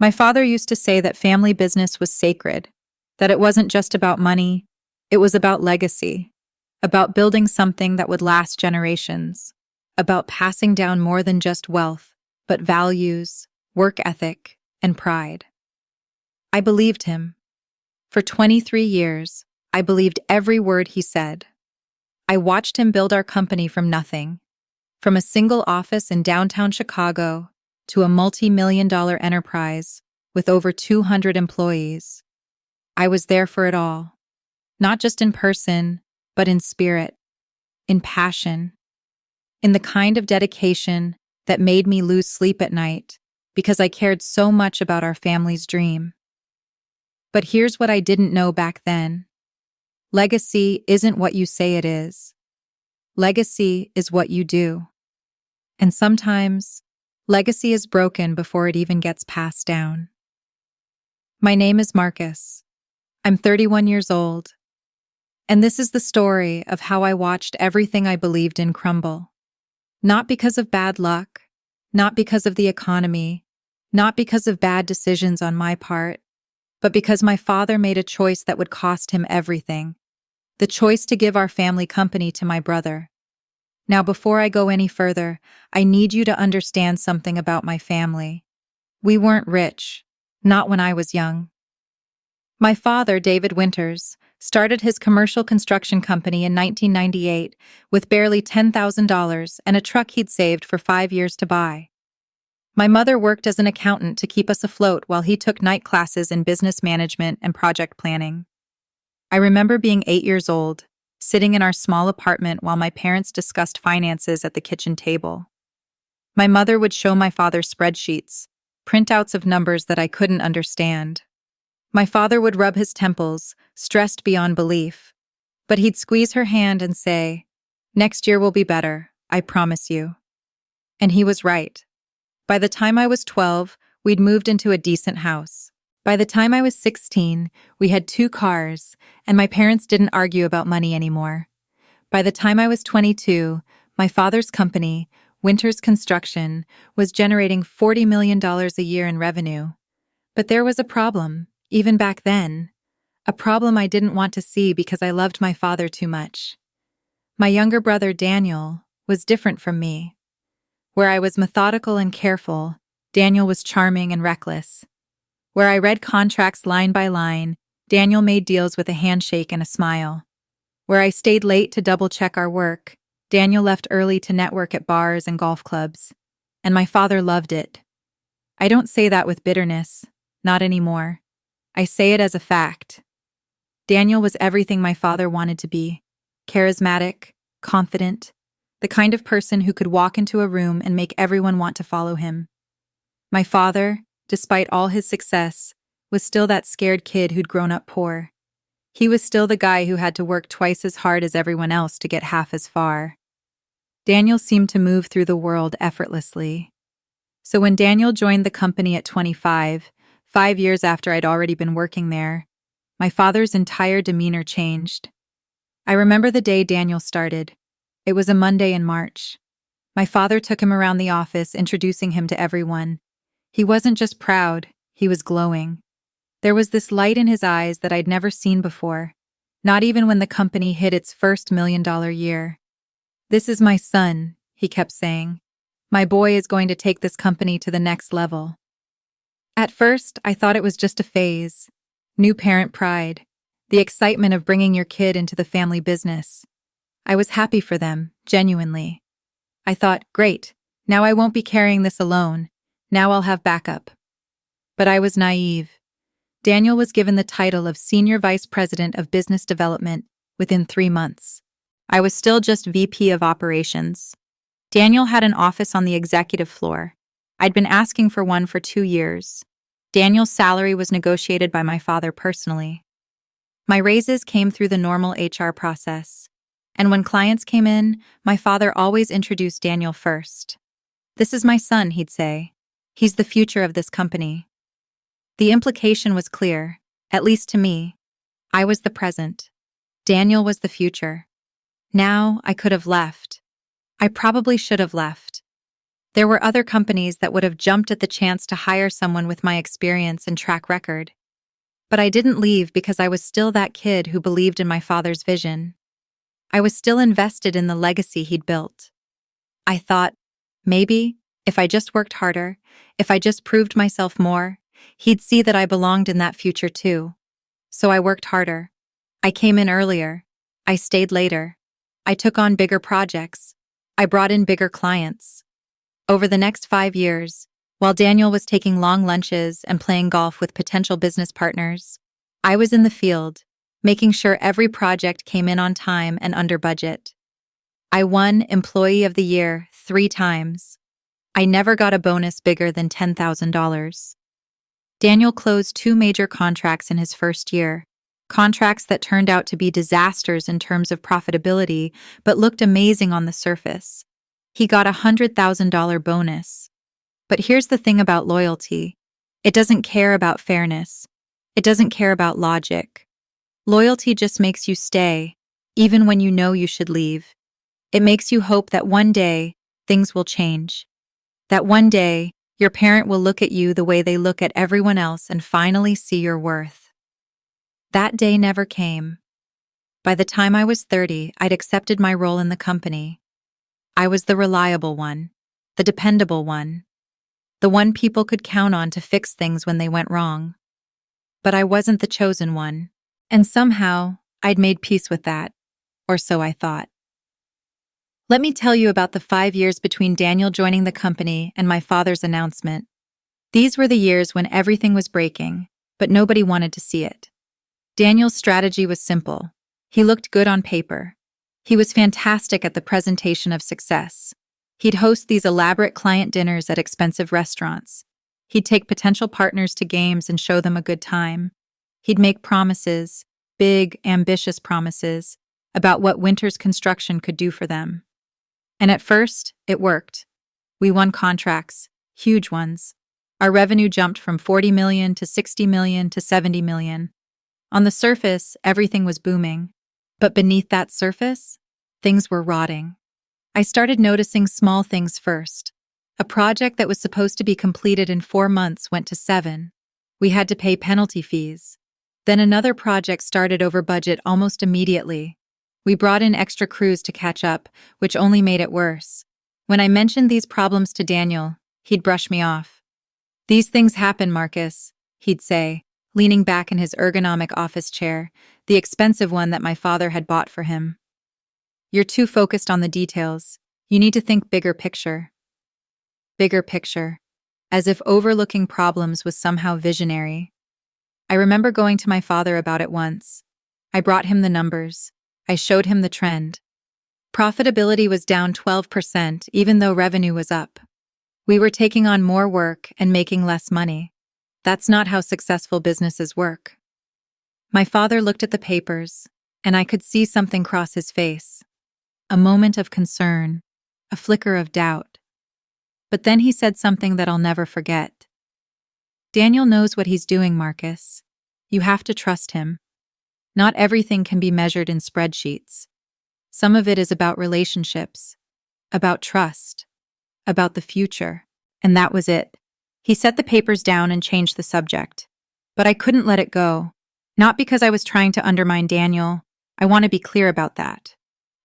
My father used to say that family business was sacred, that it wasn't just about money, it was about legacy, about building something that would last generations, about passing down more than just wealth, but values, work ethic, and pride. I believed him. For 23 years, I believed every word he said. I watched him build our company from nothing, from a single office in downtown Chicago to a multi-million-dollar enterprise with over 200 employees. I was there for it all, not just in person, but in spirit, in passion, in the kind of dedication that made me lose sleep at night because I cared so much about our family's dream. But here's what I didn't know back then. Legacy isn't what you say it is. Legacy is what you do. And sometimes, legacy is broken before it even gets passed down. My name is Marcus. I'm 31 years old. And this is the story of how I watched everything I believed in crumble. Not because of bad luck, not because of the economy, not because of bad decisions on my part, but because my father made a choice that would cost him everything. The choice to give our family company to my brother. Now, before I go any further, I need you to understand something about my family. We weren't rich, not when I was young. My father, David Winters, started his commercial construction company in 1998 with barely $10,000 and a truck he'd saved for 5 years to buy. My mother worked as an accountant to keep us afloat while he took night classes in business management and project planning. I remember being 8 years old, sitting in our small apartment while my parents discussed finances at the kitchen table. My mother would show my father spreadsheets, printouts of numbers that I couldn't understand. My father would rub his temples, stressed beyond belief, but he'd squeeze her hand and say, "Next year will be better, I promise you." And he was right. By the time I was 12, we'd moved into a decent house. By the time I was 16, we had 2 cars, and my parents didn't argue about money anymore. By the time I was 22, my father's company, Winters Construction, was generating $40 million a year in revenue. But there was a problem, even back then. A problem I didn't want to see because I loved my father too much. My younger brother, Daniel, was different from me. Where I was methodical and careful, Daniel was charming and reckless. Where I read contracts line by line, Daniel made deals with a handshake and a smile. Where I stayed late to double-check our work, Daniel left early to network at bars and golf clubs. And my father loved it. I don't say that with bitterness, not anymore. I say it as a fact. Daniel was everything my father wanted to be. Charismatic, confident, the kind of person who could walk into a room and make everyone want to follow him. My father, despite all his success, was still that scared kid who'd grown up poor. He was still the guy who had to work twice as hard as everyone else to get half as far. Daniel seemed to move through the world effortlessly. So when Daniel joined the company at 25, 5 years after I'd already been working there, my father's entire demeanor changed. I remember the day Daniel started. It was a Monday in March. My father took him around the office, introducing him to everyone. He wasn't just proud, he was glowing. There was this light in his eyes that I'd never seen before, not even when the company hit its first $1 million year. "This is my son," he kept saying. "My boy is going to take this company to the next level." At first, I thought it was just a phase. New parent pride, the excitement of bringing your kid into the family business. I was happy for them, genuinely. I thought, great, now I won't be carrying this alone. Now I'll have backup. But I was naive. Daniel was given the title of Senior Vice President of Business Development within 3 months. I was still just VP of Operations. Daniel had an office on the executive floor. I'd been asking for one for 2 years. Daniel's salary was negotiated by my father personally. My raises came through the normal HR process. And when clients came in, my father always introduced Daniel first. "This is my son," he'd say. "He's the future of this company." The implication was clear, at least to me. I was the present. Daniel was the future. Now I could have left. I probably should have left. There were other companies that would have jumped at the chance to hire someone with my experience and track record. But I didn't leave because I was still that kid who believed in my father's vision. I was still invested in the legacy he'd built. I thought, maybe, if I just worked harder, if I just proved myself more, he'd see that I belonged in that future too. So I worked harder. I came in earlier. I stayed later. I took on bigger projects. I brought in bigger clients. Over the next 5 years, while Daniel was taking long lunches and playing golf with potential business partners, I was in the field, making sure every project came in on time and under budget. I won Employee of the Year 3 times. I never got a bonus bigger than $10,000. Daniel closed 2 major contracts in his first year, contracts that turned out to be disasters in terms of profitability but looked amazing on the surface. He got a $100,000 bonus. But here's the thing about loyalty. It doesn't care about fairness. It doesn't care about logic. Loyalty just makes you stay, even when you know you should leave. It makes you hope that one day, things will change. That one day, your parent will look at you the way they look at everyone else and finally see your worth. That day never came. By the time I was 30, I'd accepted my role in the company. I was the reliable one, the dependable one, the one people could count on to fix things when they went wrong. But I wasn't the chosen one, and somehow I'd made peace with that, or so I thought. Let me tell you about the 5 years between Daniel joining the company and my father's announcement. These were the years when everything was breaking, but nobody wanted to see it. Daniel's strategy was simple. He looked good on paper. He was fantastic at the presentation of success. He'd host these elaborate client dinners at expensive restaurants. He'd take potential partners to games and show them a good time. He'd make promises, big, ambitious promises, about what winter's construction could do for them. And at first, it worked. We won contracts, huge ones. Our revenue jumped from 40 million to 60 million to 70 million. On the surface, everything was booming. But beneath that surface, things were rotting. I started noticing small things first. A project that was supposed to be completed in 4 months went to 7. We had to pay penalty fees. Then another project started over budget almost immediately. We brought in extra crews to catch up, which only made it worse. When I mentioned these problems to Daniel, he'd brush me off. "These things happen, Marcus," he'd say, leaning back in his ergonomic office chair, the expensive one that my father had bought for him. "You're too focused on the details. You need to think bigger picture." Bigger picture. As if overlooking problems was somehow visionary. I remember going to my father about it once. I brought him the numbers. I showed him the trend. Profitability was down 12%, even though revenue was up. We were taking on more work and making less money. That's not how successful businesses work. My father looked at the papers, and I could see something cross his face. A moment of concern, a flicker of doubt. But then he said something that I'll never forget. "Daniel knows what he's doing, Marcus. You have to trust him. Not everything can be measured in spreadsheets. Some of it is about relationships, about trust, about the future." And that was it. He set the papers down and changed the subject. But I couldn't let it go. Not because I was trying to undermine Daniel. I want to be clear about that.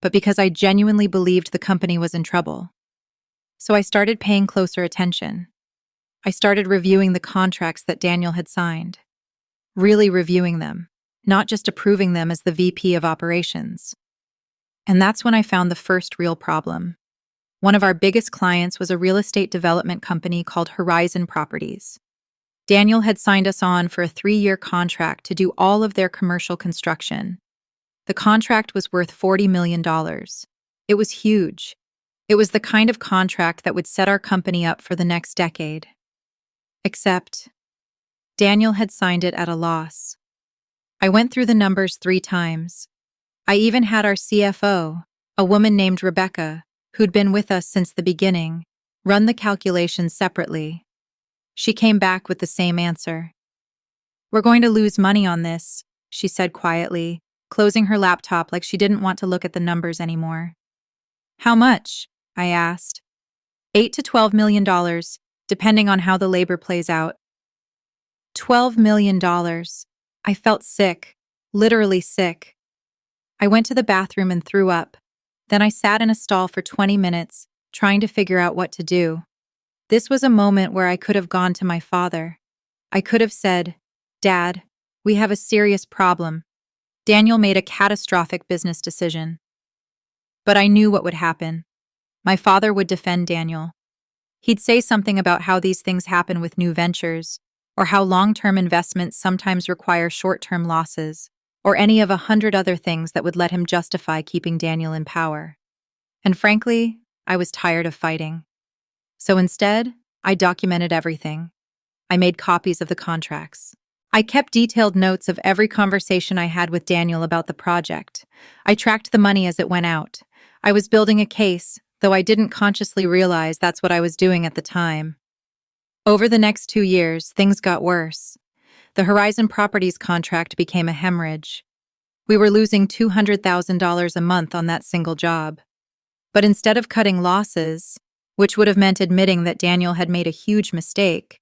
But because I genuinely believed the company was in trouble. So I started paying closer attention. I started reviewing the contracts that Daniel had signed. Really reviewing them. Not just approving them as the VP of operations. And that's when I found the first real problem. One of our biggest clients was a real estate development company called Horizon Properties. Daniel had signed us on for a 3-year contract to do all of their commercial construction. The contract was worth $40 million. It was huge. It was the kind of contract that would set our company up for the next decade. Except, Daniel had signed it at a loss. I went through the numbers 3 times. I even had our CFO, a woman named Rebecca, who'd been with us since the beginning, run the calculations separately. She came back with the same answer. "We're going to lose money on this," she said quietly, closing her laptop like she didn't want to look at the numbers anymore. "How much?" I asked. $8 to $12 million, depending on how the labor plays out. $12 million. I felt sick, literally sick. I went to the bathroom and threw up. Then I sat in a stall for 20 minutes, trying to figure out what to do. This was a moment where I could have gone to my father. I could have said, "Dad, we have a serious problem. Daniel made a catastrophic business decision." But I knew what would happen. My father would defend Daniel. He'd say something about how these things happen with new ventures, or how long-term investments sometimes require short-term losses, or any of 100 other things that would let him justify keeping Daniel in power. And frankly, I was tired of fighting. So instead, I documented everything. I made copies of the contracts. I kept detailed notes of every conversation I had with Daniel about the project. I tracked the money as it went out. I was building a case, though I didn't consciously realize that's what I was doing at the time. Over the next 2 years, things got worse. The Horizon Properties contract became a hemorrhage. We were losing $200,000 a month on that single job. But instead of cutting losses, which would have meant admitting that Daniel had made a huge mistake,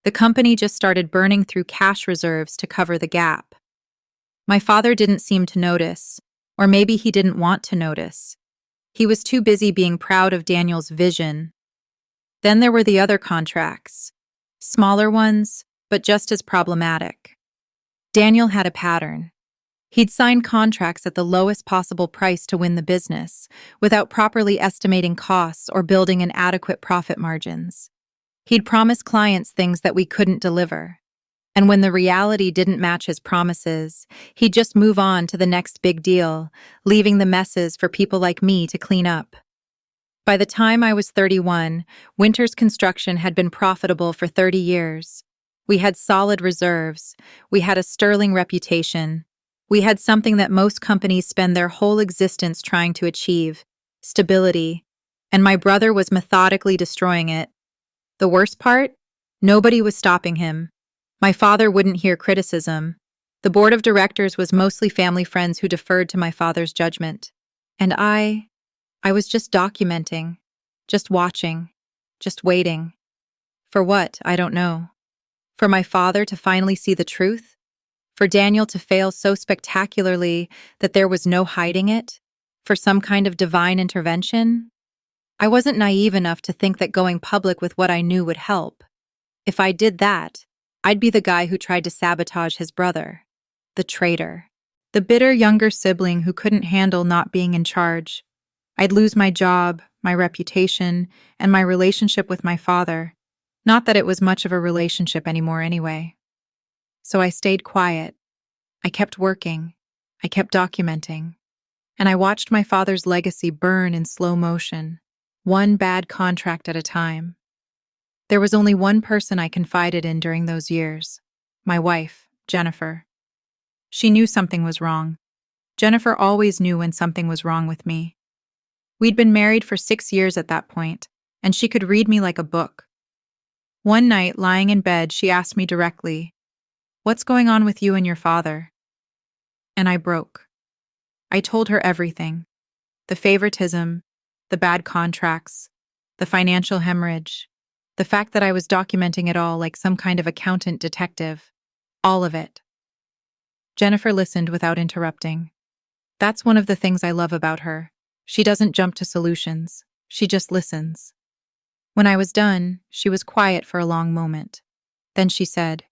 the company just started burning through cash reserves to cover the gap. My father didn't seem to notice, or maybe he didn't want to notice. He was too busy being proud of Daniel's vision. Then there were the other contracts, smaller ones, but just as problematic. Daniel had a pattern. He'd sign contracts at the lowest possible price to win the business, without properly estimating costs or building in adequate profit margins. He'd promise clients things that we couldn't deliver. And when the reality didn't match his promises, he'd just move on to the next big deal, leaving the messes for people like me to clean up. By the time I was 31, Winters Construction had been profitable for 30 years. We had solid reserves. We had a sterling reputation. We had something that most companies spend their whole existence trying to achieve: stability. And my brother was methodically destroying it. The worst part? Nobody was stopping him. My father wouldn't hear criticism. The board of directors was mostly family friends who deferred to my father's judgment. And I was just documenting, just watching, just waiting. For what? I don't know. For my father to finally see the truth? For Daniel to fail so spectacularly that there was no hiding it? For some kind of divine intervention? I wasn't naive enough to think that going public with what I knew would help. If I did that, I'd be the guy who tried to sabotage his brother. The traitor. The bitter younger sibling who couldn't handle not being in charge. I'd lose my job, my reputation, and my relationship with my father. Not that it was much of a relationship anymore anyway. So I stayed quiet. I kept working. I kept documenting. And I watched my father's legacy burn in slow motion, one bad contract at a time. There was only one person I confided in during those years: my wife, Jennifer. She knew something was wrong. Jennifer always knew when something was wrong with me. We'd been married for 6 years at that point, and she could read me like a book. One night, lying in bed, she asked me directly, "What's going on with you and your father?" And I broke. I told her everything: the favoritism, the bad contracts, the financial hemorrhage, the fact that I was documenting it all like some kind of accountant detective. All of it. Jennifer listened without interrupting. That's one of the things I love about her. She doesn't jump to solutions. She just listens. When I was done, she was quiet for a long moment. Then she said,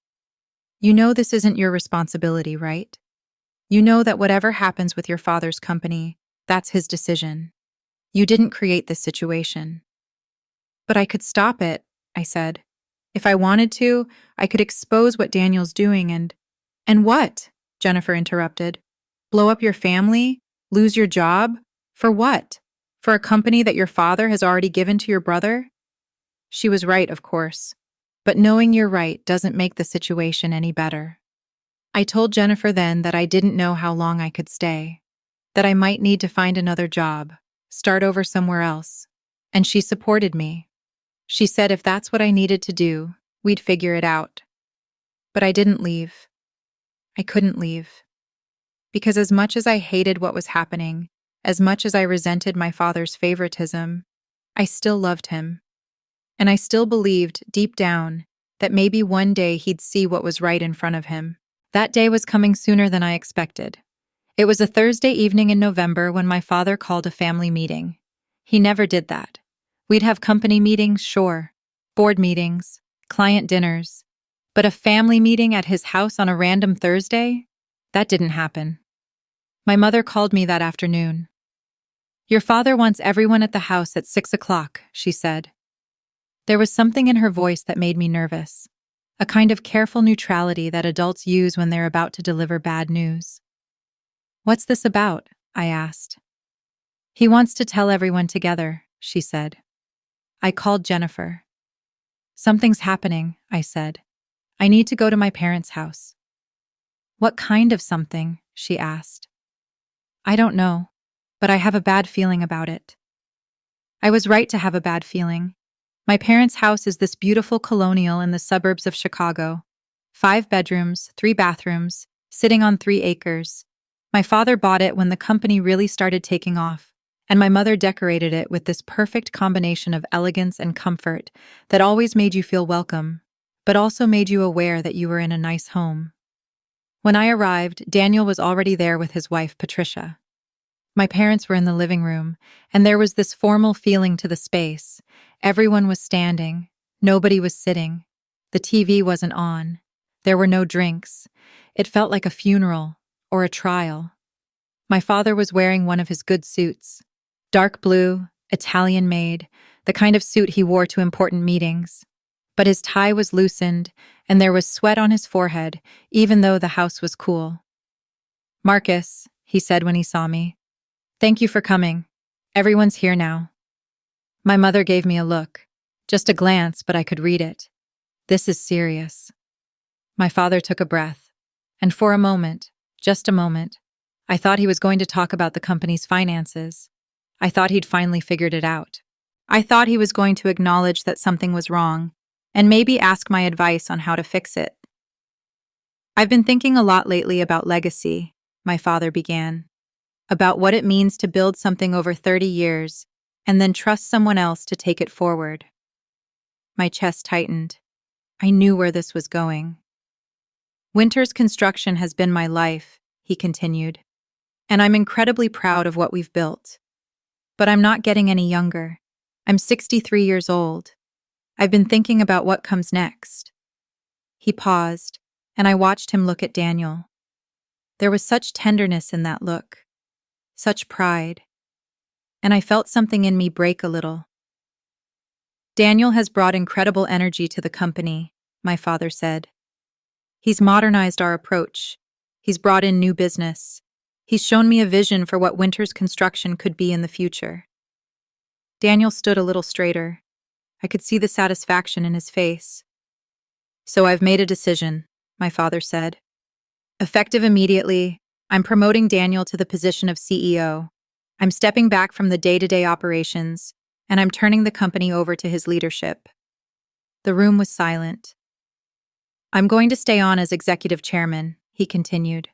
"You know this isn't your responsibility, right? You know that whatever happens with your father's company, that's his decision. You didn't create this situation." "But I could stop it," I said. "If I wanted to, I could expose what Daniel's doing And what?" Jennifer interrupted. "Blow up your family? Lose your job? For what? For a company that your father has already given to your brother?" She was right, of course. But knowing you're right doesn't make the situation any better. I told Jennifer then that I didn't know how long I could stay, that I might need to find another job, start over somewhere else. And she supported me. She said if that's what I needed to do, we'd figure it out. But I didn't leave. I couldn't leave. Because as much as I hated what was happening, as much as I resented my father's favoritism, I still loved him. And I still believed, deep down, that maybe one day he'd see what was right in front of him. That day was coming sooner than I expected. It was a Thursday evening in November when my father called a family meeting. He never did that. We'd have company meetings, sure, board meetings, client dinners, but a family meeting at his house on a random Thursday? That didn't happen. My mother called me that afternoon. "Your father wants everyone at the house at 6 o'clock," she said. There was something in her voice that made me nervous, a kind of careful neutrality that adults use when they're about to deliver bad news. "What's this about?" I asked. "He wants to tell everyone together," she said. I called Jennifer. "Something's happening," I said. "I need to go to my parents' house." "What kind of something?" she asked. "I don't know, but I have a bad feeling about it." I was right to have a bad feeling. My parents' house is this beautiful colonial in the suburbs of Chicago. 5 bedrooms, 3 bathrooms, sitting on 3 acres. My father bought it when the company really started taking off, and my mother decorated it with this perfect combination of elegance and comfort that always made you feel welcome, but also made you aware that you were in a nice home. When I arrived, Daniel was already there with his wife, Patricia. My parents were in the living room, and there was this formal feeling to the space. Everyone was standing. Nobody was sitting. The TV wasn't on. There were no drinks. It felt like a funeral or a trial. My father was wearing one of his good suits. Dark blue, Italian-made, the kind of suit he wore to important meetings. But his tie was loosened, and there was sweat on his forehead, even though the house was cool. "Marcus," he said when he saw me. "Thank you for coming. Everyone's here now." My mother gave me a look. Just a glance, but I could read it. This is serious. My father took a breath. And for a moment, just a moment, I thought he was going to talk about the company's finances. I thought he'd finally figured it out. I thought he was going to acknowledge that something was wrong, and maybe ask my advice on how to fix it. "I've been thinking a lot lately about legacy," my father began. "About what it means to build something over 30 years and then trust someone else to take it forward." My chest tightened. I knew where this was going. "Winter's construction has been my life," he continued, "and I'm incredibly proud of what we've built. But I'm not getting any younger. I'm 63 years old. I've been thinking about what comes next." He paused, and I watched him look at Daniel. There was such tenderness in that look, such pride, and I felt something in me break a little. "Daniel has brought incredible energy to the company," my father said. "He's modernized our approach. He's brought in new business. He's shown me a vision for what Winter's construction could be in the future." Daniel stood a little straighter. I could see the satisfaction in his face. "So I've made a decision," my father said. "Effective immediately, I'm promoting Daniel to the position of CEO. I'm stepping back from the day-to-day operations, and I'm turning the company over to his leadership." The room was silent. "I'm going to stay on as executive chairman," he continued.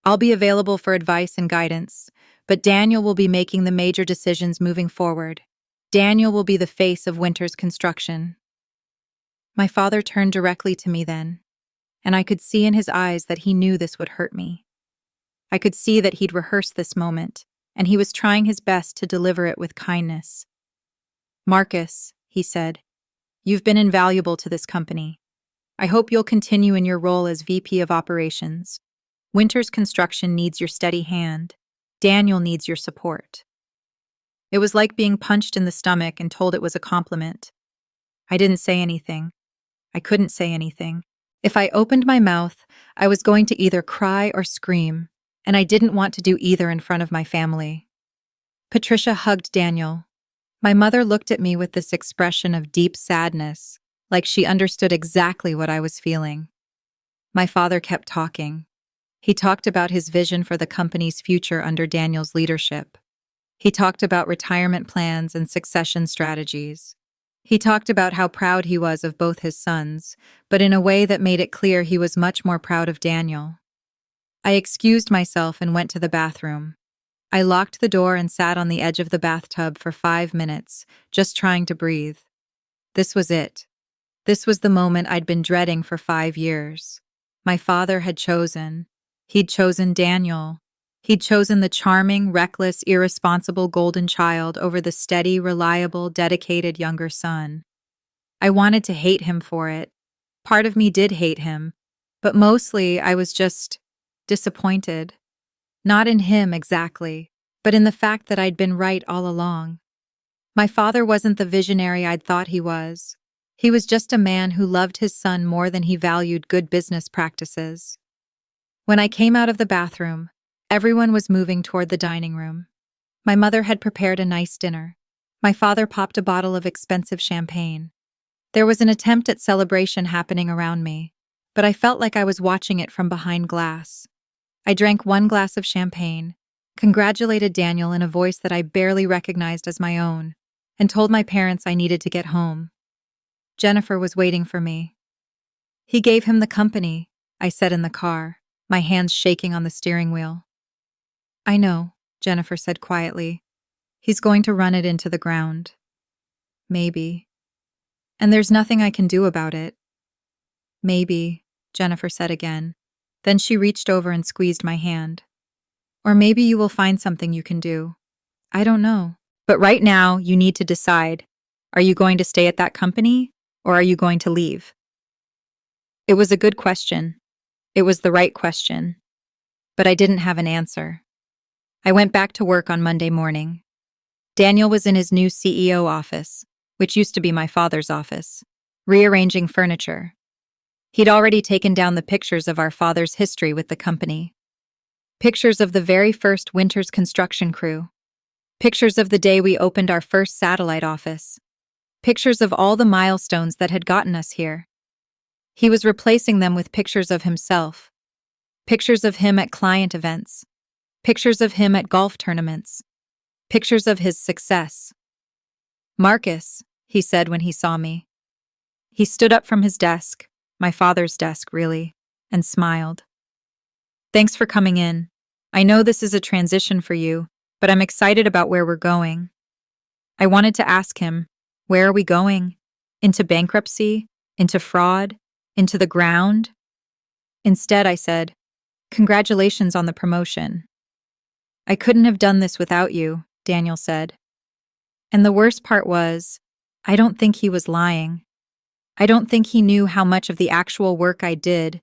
"I'll be available for advice and guidance, but Daniel will be making the major decisions moving forward. Daniel will be the face of Winter's construction." My father turned directly to me then, and I could see in his eyes that he knew this would hurt me. I could see that he'd rehearsed this moment, and he was trying his best to deliver it with kindness. "Marcus," he said, "you've been invaluable to this company. I hope you'll continue in your role as VP of Operations. Winter's construction needs your steady hand. Daniel needs your support." It was like being punched in the stomach and told it was a compliment. I didn't say anything. I couldn't say anything. If I opened my mouth, I was going to either cry or scream, and I didn't want to do either in front of my family. Patricia hugged Daniel. My mother looked at me with this expression of deep sadness, like she understood exactly what I was feeling. My father kept talking. He talked about his vision for the company's future under Daniel's leadership. He talked about retirement plans and succession strategies. He talked about how proud he was of both his sons, but in a way that made it clear he was much more proud of Daniel. I excused myself and went to the bathroom. I locked the door and sat on the edge of the bathtub for 5 minutes, just trying to breathe. This was it. This was the moment I'd been dreading for 5 years. My father had chosen. He'd chosen Daniel. He'd chosen the charming, reckless, irresponsible golden child over the steady, reliable, dedicated younger son. I wanted to hate him for it. Part of me did hate him, but mostly I was just disappointed. Not in him exactly, but in the fact that I'd been right all along. My father wasn't the visionary I'd thought he was. He was just a man who loved his son more than he valued good business practices. When I came out of the bathroom, everyone was moving toward the dining room. My mother had prepared a nice dinner. My father popped a bottle of expensive champagne. There was an attempt at celebration happening around me, but I felt like I was watching it from behind glass. I drank one glass of champagne, congratulated Daniel in a voice that I barely recognized as my own, and told my parents I needed to get home. Jennifer was waiting for me. He gave him the company, I said in the car, my hands shaking on the steering wheel. I know, Jennifer said quietly. He's going to run it into the ground. Maybe. And there's nothing I can do about it. Maybe, Jennifer said again. Then she reached over and squeezed my hand. Or maybe you will find something you can do. I don't know. But right now, you need to decide. Are you going to stay at that company, or are you going to leave? It was a good question. It was the right question. But I didn't have an answer. I went back to work on Monday morning. Daniel was in his new CEO office, which used to be my father's office, rearranging furniture. He'd already taken down the pictures of our father's history with the company. Pictures of the very first winter's construction crew. Pictures of the day we opened our first satellite office. Pictures of all the milestones that had gotten us here. He was replacing them with pictures of himself. Pictures of him at client events. Pictures of him at golf tournaments. Pictures of his success. Marcus, he said when he saw me. He stood up from his desk, my father's desk, really, and smiled. Thanks for coming in. I know this is a transition for you, but I'm excited about where we're going. I wanted to ask him, where are we going? Into bankruptcy? Into fraud? Into the ground? Instead, I said, congratulations on the promotion. I couldn't have done this without you, Daniel said. And the worst part was, I don't think he was lying. I don't think he knew how much of the actual work I did,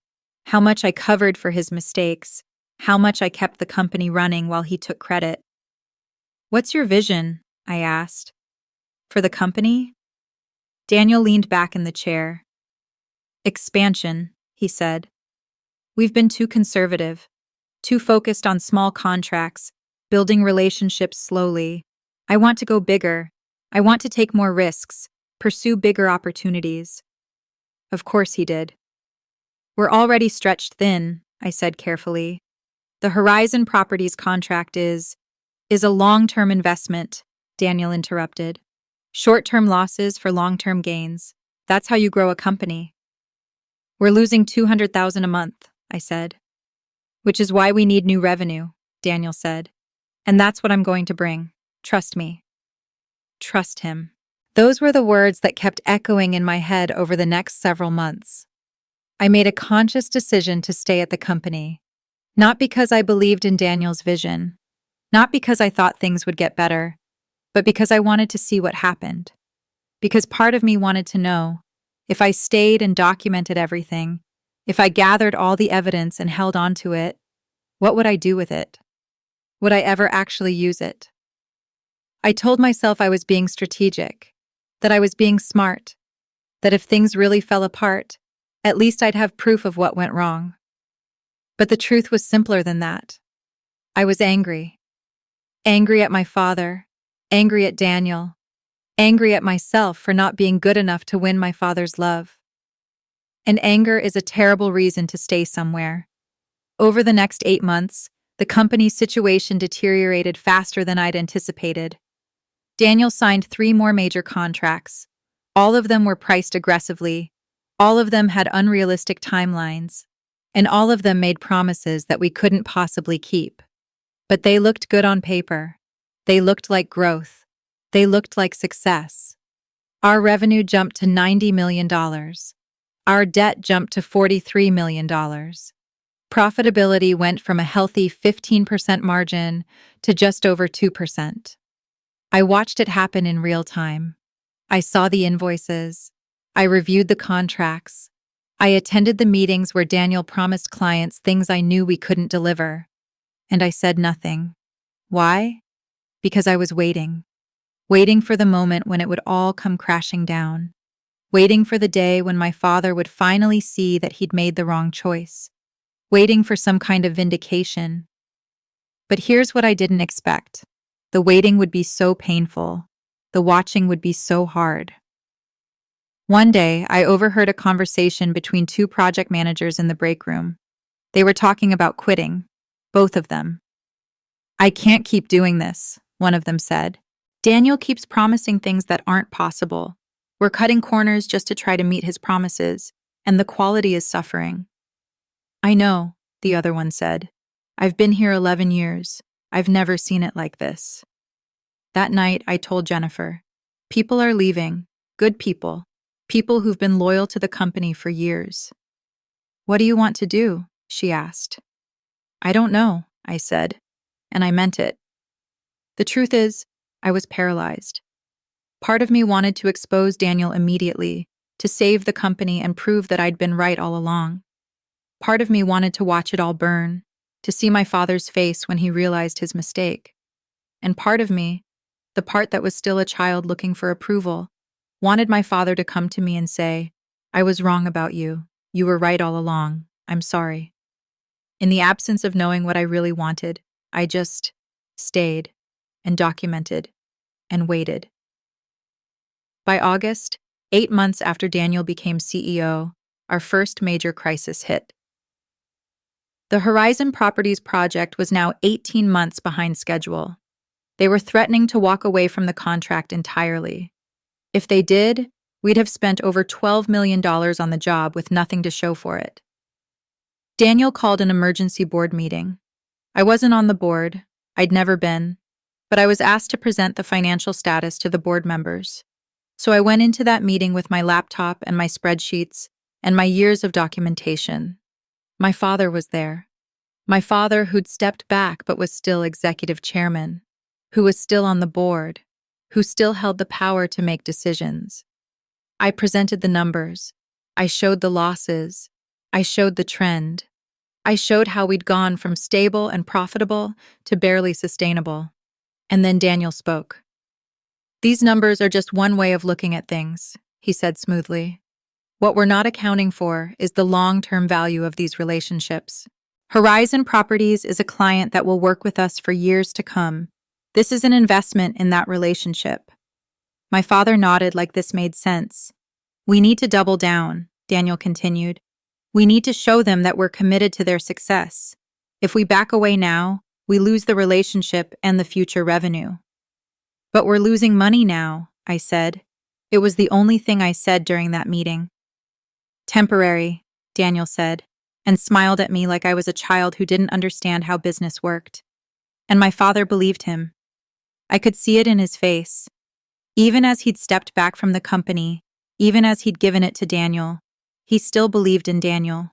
how much I covered for his mistakes, how much I kept the company running while he took credit. What's your vision? I asked. For the company? Daniel leaned back in the chair. Expansion, he said. We've been too conservative, too focused on small contracts, building relationships slowly. I want to go bigger. I want to take more risks, pursue bigger opportunities. Of course he did. We're already stretched thin, I said carefully. The Horizon Properties contract is a long-term investment, Daniel interrupted. Short-term losses for long-term gains. That's how you grow a company. We're losing $200,000 a month, I said. Which is why we need new revenue, Daniel said. And that's what I'm going to bring. Trust me. Trust him. Those were the words that kept echoing in my head over the next several months. I made a conscious decision to stay at the company. Not because I believed in Daniel's vision. Not because I thought things would get better, but because I wanted to see what happened. Because part of me wanted to know, if I stayed and documented everything, if I gathered all the evidence and held on to it, what would I do with it? Would I ever actually use it? I told myself I was being strategic, that I was being smart, that if things really fell apart, at least I'd have proof of what went wrong. But the truth was simpler than that. I was angry. Angry at my father, angry at Daniel, angry at myself for not being good enough to win my father's love. And anger is a terrible reason to stay somewhere. Over the next 8 months, the company's situation deteriorated faster than I'd anticipated. Daniel signed 3 more major contracts. All of them were priced aggressively. All of them had unrealistic timelines. And all of them made promises that we couldn't possibly keep. But they looked good on paper. They looked like growth. They looked like success. Our revenue jumped to $90 million. Our debt jumped to $43 million. Profitability went from a healthy 15% margin to just over 2%. I watched it happen in real time. I saw the invoices. I reviewed the contracts. I attended the meetings where Daniel promised clients things I knew we couldn't deliver. And I said nothing. Why? Because I was waiting. Waiting for the moment when it would all come crashing down. Waiting for the day when my father would finally see that he'd made the wrong choice. Waiting for some kind of vindication. But here's what I didn't expect. The waiting would be so painful. The watching would be so hard. One day, I overheard a conversation between two project managers in the break room. They were talking about quitting, both of them. "I can't keep doing this," one of them said. "Daniel keeps promising things that aren't possible. We're cutting corners just to try to meet his promises, and the quality is suffering." "I know," the other one said. "I've been here 11 years. I've never seen it like this." That night, I told Jennifer, "People are leaving, good people, people who've been loyal to the company for years." "What do you want to do?" she asked. "I don't know," I said, and I meant it. The truth is, I was paralyzed. Part of me wanted to expose Daniel immediately, to save the company and prove that I'd been right all along. Part of me wanted to watch it all burn, to see my father's face when he realized his mistake. And part of me, the part that was still a child looking for approval, wanted my father to come to me and say, "I was wrong about you. You were right all along. I'm sorry." In the absence of knowing what I really wanted, I just stayed and documented and waited. By August, 8 months after Daniel became CEO, our first major crisis hit. The Horizon Properties project was now 18 months behind schedule. They were threatening to walk away from the contract entirely. If they did, we'd have spent over $12 million on the job with nothing to show for it. Daniel called an emergency board meeting. I wasn't on the board. I'd never been. But I was asked to present the financial status to the board members. So I went into that meeting with my laptop and my spreadsheets and my years of documentation. My father was there. My father who'd stepped back but was still executive chairman, who was still on the board, who still held the power to make decisions. I presented the numbers. I showed the losses. I showed the trend. I showed how we'd gone from stable and profitable to barely sustainable. And then Daniel spoke. "These numbers are just one way of looking at things," he said smoothly. "What we're not accounting for is the long-term value of these relationships. Horizon Properties is a client that will work with us for years to come. This is an investment in that relationship." My father nodded like this made sense. "We need to double down," Daniel continued. "We need to show them that we're committed to their success. If we back away now, we lose the relationship and the future revenue." "But we're losing money now," I said. It was the only thing I said during that meeting. "Temporary," Daniel said, and smiled at me like I was a child who didn't understand how business worked. And my father believed him. I could see it in his face. Even as he'd stepped back from the company, even as he'd given it to Daniel, he still believed in Daniel,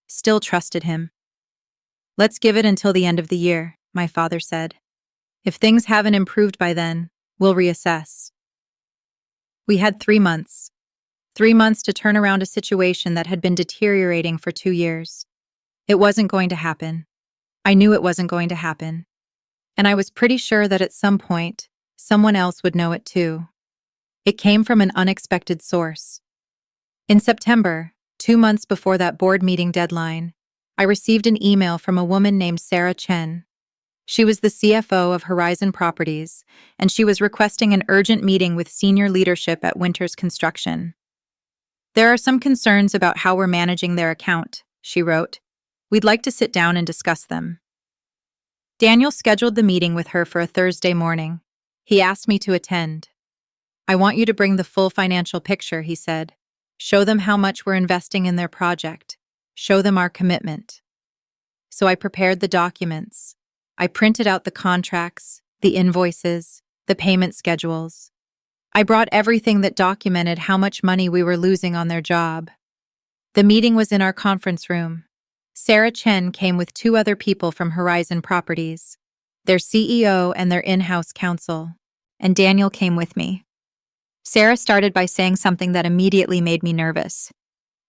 still trusted him. "Let's give it until the end of the year," my father said. "If things haven't improved by then, we'll reassess." We had 3 months. 3 months to turn around a situation that had been deteriorating for 2 years. It wasn't going to happen. I knew it wasn't going to happen. And I was pretty sure that at some point, someone else would know it too. It came from an unexpected source. In September, 2 months before that board meeting deadline, I received an email from a woman named Sarah Chen. She was the CFO of Horizon Properties, and she was requesting an urgent meeting with senior leadership at Winters Construction. "There are some concerns about how we're managing their account," she wrote. "We'd like to sit down and discuss them." Daniel scheduled the meeting with her for a Thursday morning. He asked me to attend. "I want you to bring the full financial picture," he said. "Show them how much we're investing in their project. Show them our commitment." So I prepared the documents. I printed out the contracts, the invoices, the payment schedules. I brought everything that documented how much money we were losing on their job. The meeting was in our conference room. Sarah Chen came with two other people from Horizon Properties, their CEO and their in-house counsel, and Daniel came with me. Sarah started by saying something that immediately made me nervous.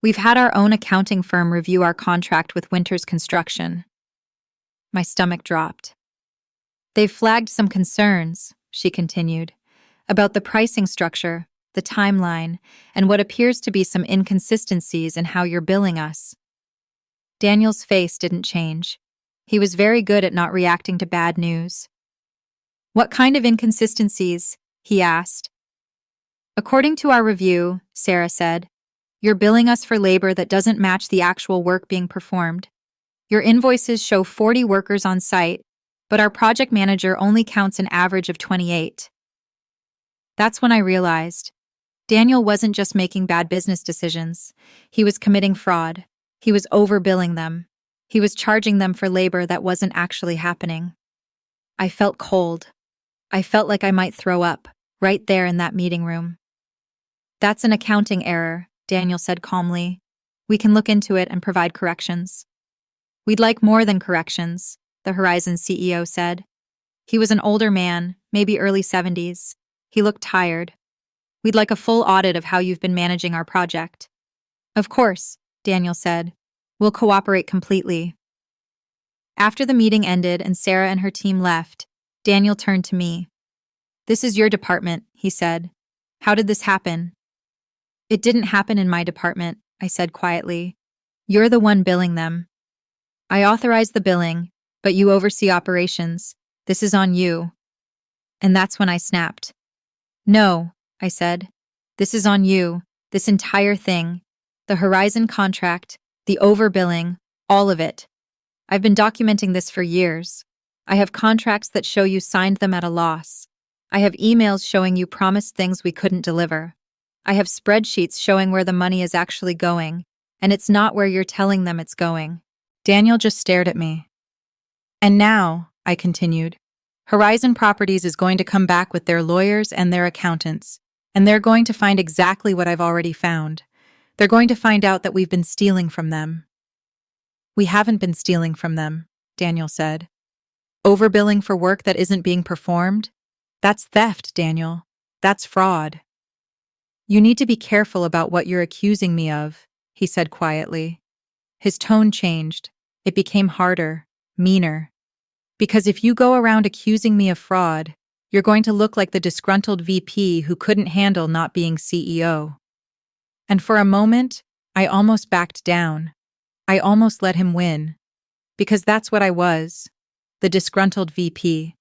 We've had our own accounting firm review our contract with Winters Construction. My stomach dropped. They've flagged some concerns, she continued, about the pricing structure, the timeline, and what appears to be some inconsistencies in how you're billing us. Daniel's face didn't change. He was very good at not reacting to bad news. What kind of inconsistencies? He asked. According to our review, Sarah said, you're billing us for labor that doesn't match the actual work being performed. Your invoices show 40 workers on site, but our project manager only counts an average of 28. That's when I realized Daniel wasn't just making bad business decisions. He was committing fraud. He was overbilling them. He was charging them for labor that wasn't actually happening. I felt cold. I felt like I might throw up, right there in that meeting room. That's an accounting error, Daniel said calmly. We can look into it and provide corrections. We'd like more than corrections, the Horizon CEO said. He was an older man, maybe early 70s. He looked tired. We'd like a full audit of how you've been managing our project. Of course, Daniel said. We'll cooperate completely. After the meeting ended and Sarah and her team left, Daniel turned to me. This is your department, he said. How did this happen? It didn't happen in my department, I said quietly. You're the one billing them. I authorize the billing, but you oversee operations. This is on you. And that's when I snapped. No, I said. This is on you, this entire thing. The Horizon contract, the overbilling, all of it. I've been documenting this for years. I have contracts that show you signed them at a loss. I have emails showing you promised things we couldn't deliver. I have spreadsheets showing where the money is actually going, and it's not where you're telling them it's going. Daniel just stared at me. And now, I continued, Horizon Properties is going to come back with their lawyers and their accountants, and they're going to find exactly what I've already found. They're going to find out that we've been stealing from them. We haven't been stealing from them, Daniel said. Overbilling for work that isn't being performed? That's theft, Daniel. That's fraud. You need to be careful about what you're accusing me of, he said quietly. His tone changed. It became harder, meaner. Because if you go around accusing me of fraud, you're going to look like the disgruntled VP who couldn't handle not being CEO. And for a moment, I almost backed down. I almost let him win. Because that's what I was. The disgruntled VP.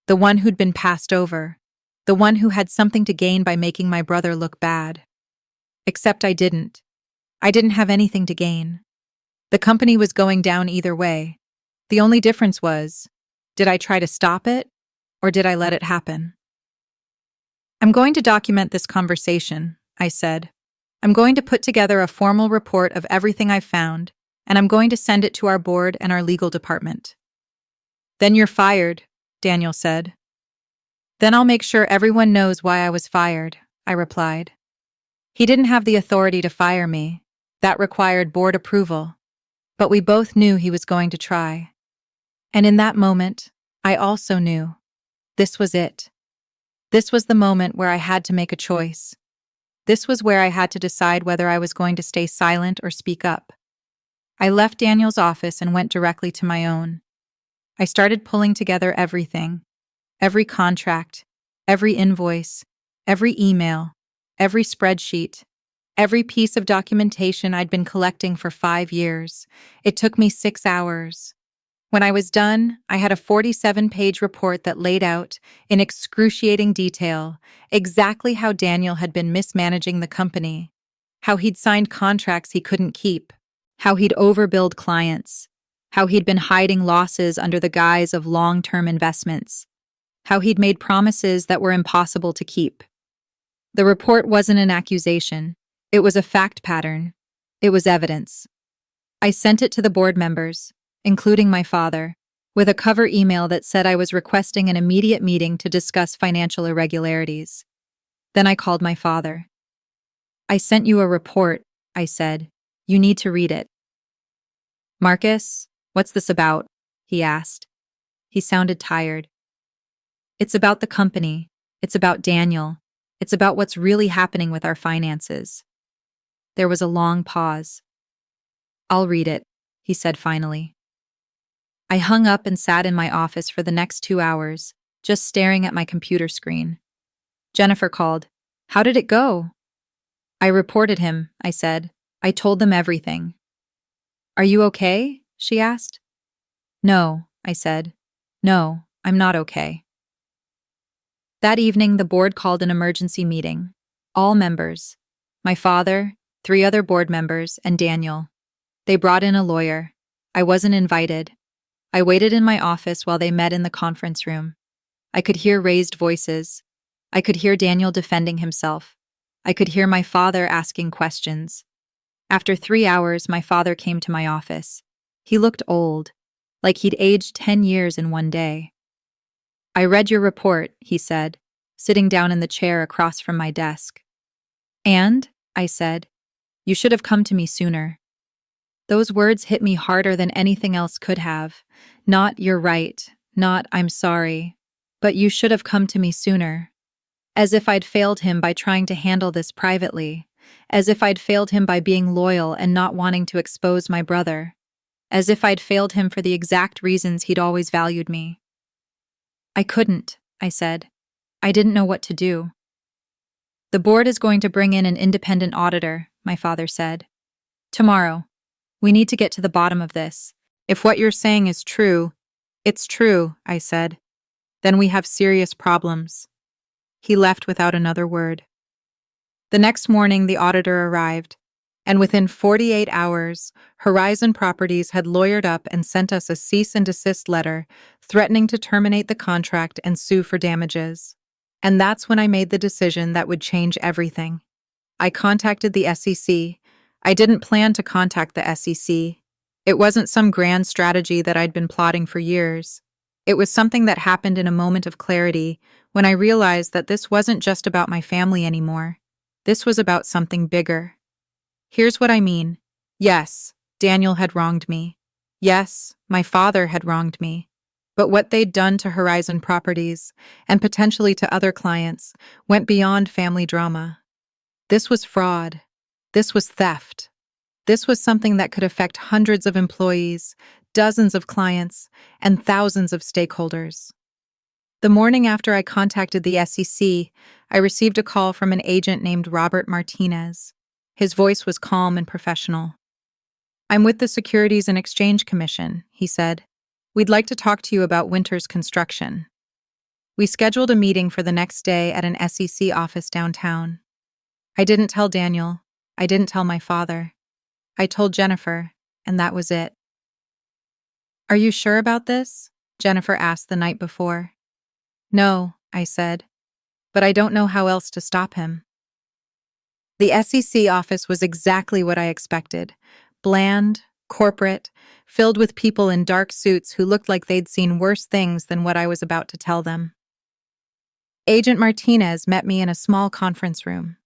The one who'd been passed over. The one who had something to gain by making my brother look bad. Except I didn't. I didn't have anything to gain. The company was going down either way. The only difference was, did I try to stop it, or did I let it happen? I'm going to document this conversation, I said. I'm going to put together a formal report of everything I've found, and I'm going to send it to our board and our legal department. Then you're fired, Daniel said. Then I'll make sure everyone knows why I was fired, I replied. He didn't have the authority to fire me. That required board approval. But we both knew he was going to try. And in that moment, I also knew. This was it. This was the moment where I had to make a choice. This was where I had to decide whether I was going to stay silent or speak up. I left Daniel's office and went directly to my own. I started pulling together everything. Every contract, every invoice, every email, every spreadsheet, every piece of documentation I'd been collecting for 5 years. It took me 6 hours. When I was done, I had a 47-page report that laid out, in excruciating detail, exactly how Daniel had been mismanaging the company, how he'd signed contracts he couldn't keep, how he'd overbilled clients, how he'd been hiding losses under the guise of long-term investments, how he'd made promises that were impossible to keep. The report wasn't an accusation. It was a fact pattern. It was evidence. I sent it to the board members, including my father, with a cover email that said I was requesting an immediate meeting to discuss financial irregularities. Then I called my father. I sent you a report, I said. You need to read it. Marcus, what's this about? He asked. He sounded tired. It's about the company. It's about Daniel. It's about what's really happening with our finances. There was a long pause. I'll read it, he said finally. I hung up and sat in my office for the next 2 hours, just staring at my computer screen. Jennifer called. How did it go? I reported him, I said. I told them everything. Are you okay? She asked. No, I said. No, I'm not okay. That evening, the board called an emergency meeting. All members. My father, 3 other board members, and Daniel. They brought in a lawyer. I wasn't invited. I waited in my office while they met in the conference room. I could hear raised voices. I could hear Daniel defending himself. I could hear my father asking questions. After 3 hours, my father came to my office. He looked old, like he'd aged 10 years in one day. I read your report, he said, sitting down in the chair across from my desk. And, I said, you should have come to me sooner. Those words hit me harder than anything else could have. Not, you're right, not, I'm sorry, but you should have come to me sooner. As if I'd failed him by trying to handle this privately. As if I'd failed him by being loyal and not wanting to expose my brother. As if I'd failed him for the exact reasons he'd always valued me. I couldn't, I said. I didn't know what to do. The board is going to bring in an independent auditor, my father said. Tomorrow. We need to get to the bottom of this. If what you're saying is true, it's true, I said. Then we have serious problems. He left without another word. The next morning, the auditor arrived, and within 48 hours, Horizon Properties had lawyered up and sent us a cease and desist letter threatening to terminate the contract and sue for damages. And that's when I made the decision that would change everything. I contacted the SEC. I didn't plan to contact the SEC. It wasn't some grand strategy that I'd been plotting for years. It was something that happened in a moment of clarity when I realized that this wasn't just about my family anymore. This was about something bigger. Here's what I mean. Yes, Daniel had wronged me. Yes, my father had wronged me. But what they'd done to Horizon Properties, and potentially to other clients, went beyond family drama. This was fraud. This was theft. This was something that could affect hundreds of employees, dozens of clients, and thousands of stakeholders. The morning after I contacted the SEC, I received a call from an agent named Robert Martinez. His voice was calm and professional. I'm with the Securities and Exchange Commission, he said. We'd like to talk to you about Winter's construction. We scheduled a meeting for the next day at an SEC office downtown. I didn't tell Daniel. I didn't tell my father. I told Jennifer, and that was it. Are you sure about this? Jennifer asked the night before. No, I said, but I don't know how else to stop him. The SEC office was exactly what I expected. Bland, corporate, filled with people in dark suits who looked like they'd seen worse things than what I was about to tell them. Agent Martinez met me in a small conference room.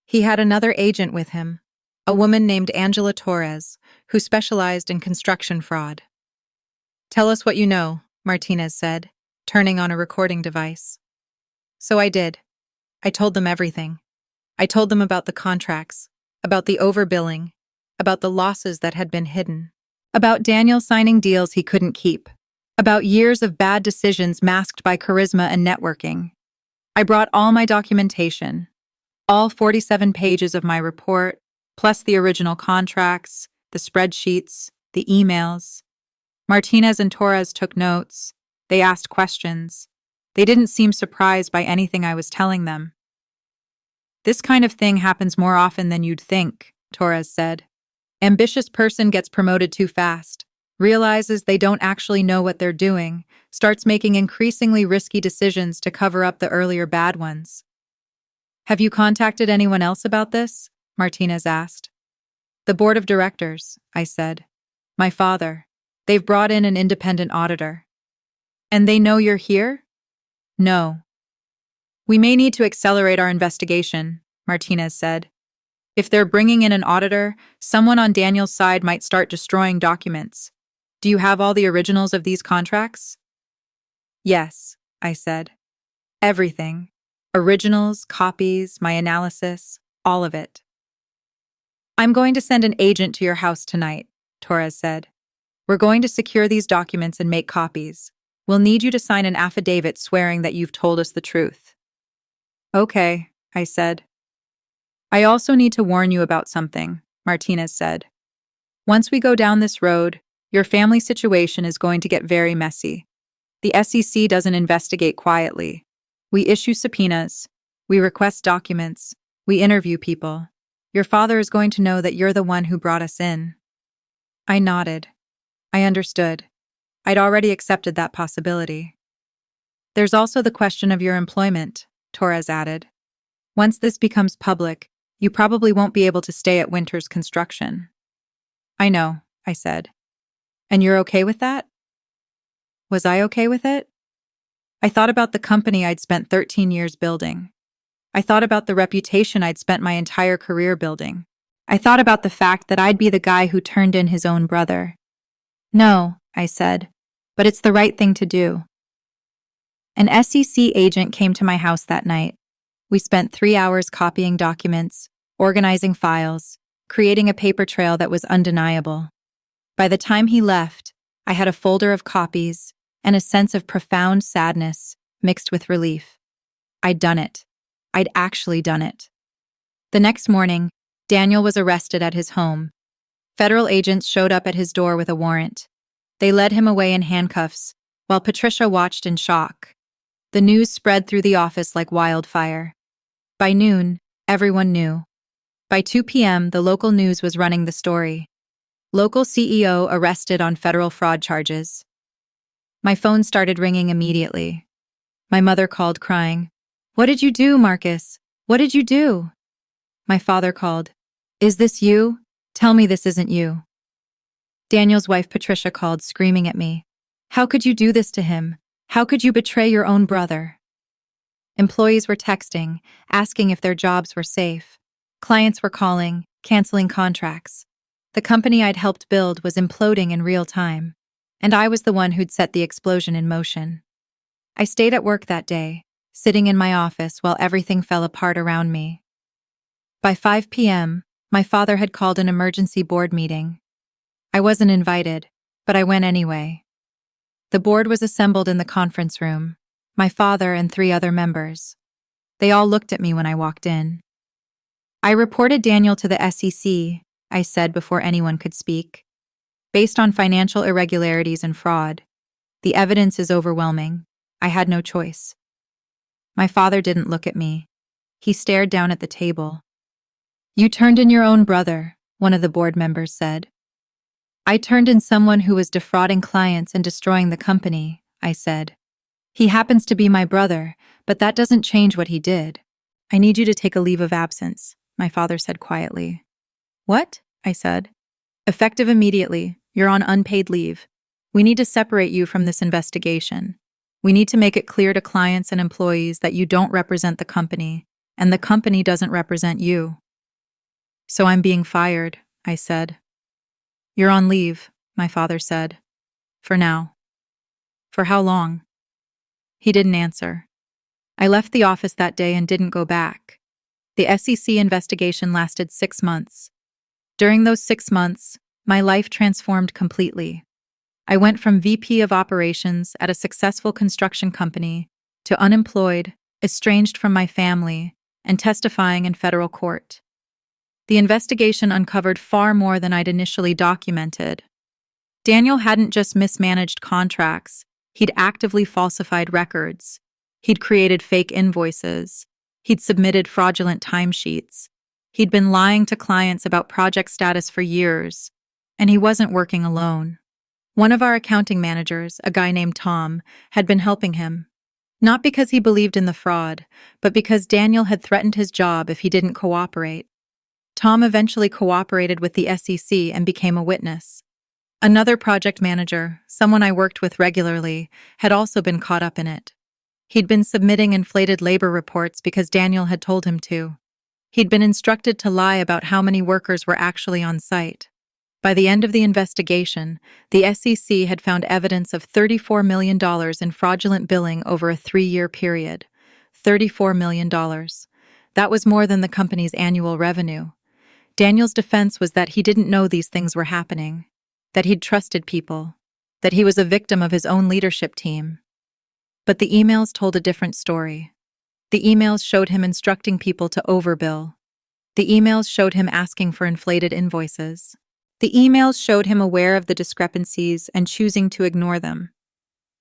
He had another agent with him, a woman named Angela Torres, who specialized in construction fraud. Tell us what you know, Martinez said, turning on a recording device. So I did. I told them everything. I told them about the contracts, about the overbilling, about the losses that had been hidden, about Daniel signing deals he couldn't keep, about years of bad decisions masked by charisma and networking. I brought all my documentation, all 47 pages of my report, plus the original contracts, the spreadsheets, the emails. Martinez and Torres took notes. They asked questions. They didn't seem surprised by anything I was telling them. This kind of thing happens more often than you'd think, Torres said. Ambitious person gets promoted too fast, realizes they don't actually know what they're doing, starts making increasingly risky decisions to cover up the earlier bad ones. Have you contacted anyone else about this? Martinez asked. The board of directors, I said. My father. They've brought in an independent auditor. And they know you're here? No. We may need to accelerate our investigation, Martinez said. If they're bringing in an auditor, someone on Daniel's side might start destroying documents. Do you have all the originals of these contracts? Yes, I said. Everything. Originals, copies, my analysis, all of it. I'm going to send an agent to your house tonight, Torres said. We're going to secure these documents and make copies. We'll need you to sign an affidavit swearing that you've told us the truth. Okay, I said. I also need to warn you about something, Martinez said. Once we go down this road, your family situation is going to get very messy. The SEC doesn't investigate quietly. We issue subpoenas. We request documents. We interview people. Your father is going to know that you're the one who brought us in. I nodded. I understood. I'd already accepted that possibility. There's also the question of your employment, Torres added. Once this becomes public, you probably won't be able to stay at Winter's Construction. I know, I said. And you're okay with that? Was I okay with it? I thought about the company I'd spent 13 years building. I thought about the reputation I'd spent my entire career building. I thought about the fact that I'd be the guy who turned in his own brother. No, I said, but it's the right thing to do. An SEC agent came to my house that night. We spent 3 hours copying documents, organizing files, creating a paper trail that was undeniable. By the time he left, I had a folder of copies and a sense of profound sadness mixed with relief. I'd done it. I'd actually done it. The next morning, Daniel was arrested at his home. Federal agents showed up at his door with a warrant. They led him away in handcuffs, while Patricia watched in shock. The news spread through the office like wildfire. By noon, everyone knew. By 2 p.m., the local news was running the story. Local CEO arrested on federal fraud charges. My phone started ringing immediately. My mother called, crying, "What did you do, Marcus? What did you do?" My father called, "Is this you? Tell me this isn't you." Daniel's wife Patricia called, screaming at me, "How could you do this to him? How could you betray your own brother?" Employees were texting, asking if their jobs were safe. Clients were calling, canceling contracts. The company I'd helped build was imploding in real time, and I was the one who'd set the explosion in motion. I stayed at work that day, sitting in my office while everything fell apart around me. By 5 p.m., my father had called an emergency board meeting. I wasn't invited, but I went anyway. The board was assembled in the conference room, my father and 3 other members. They all looked at me when I walked in. I reported Daniel to the SEC, I said before anyone could speak. Based on financial irregularities and fraud, the evidence is overwhelming. I had no choice. My father didn't look at me. He stared down at the table. "You turned in your own brother," one of the board members said. "I turned in someone who was defrauding clients and destroying the company," I said. "He happens to be my brother, but that doesn't change what he did." "I need you to take a leave of absence," my father said quietly. "What?" I said. "Effective immediately. You're on unpaid leave. We need to separate you from this investigation. We need to make it clear to clients and employees that you don't represent the company, and the company doesn't represent you." "So I'm being fired," I said. "You're on leave," my father said. "For now." "For how long?" He didn't answer. I left the office that day and didn't go back. The SEC investigation lasted 6 months. During those 6 months, my life transformed completely. I went from VP of operations at a successful construction company to unemployed, estranged from my family, and testifying in federal court. The investigation uncovered far more than I'd initially documented. Daniel hadn't just mismanaged contracts, he'd actively falsified records. He'd created fake invoices. He'd submitted fraudulent timesheets. He'd been lying to clients about project status for years, and he wasn't working alone. One of our accounting managers, a guy named Tom, had been helping him. Not because he believed in the fraud, but because Daniel had threatened his job if he didn't cooperate. Tom eventually cooperated with the SEC and became a witness. Another project manager, someone I worked with regularly, had also been caught up in it. He'd been submitting inflated labor reports because Daniel had told him to. He'd been instructed to lie about how many workers were actually on site. By the end of the investigation, the SEC had found evidence of $34 million in fraudulent billing over a 3-year period. $34 million. That was more than the company's annual revenue. Daniel's defense was that he didn't know these things were happening, that he'd trusted people, that he was a victim of his own leadership team. But the emails told a different story. The emails showed him instructing people to overbill. The emails showed him asking for inflated invoices. The emails showed him aware of the discrepancies and choosing to ignore them.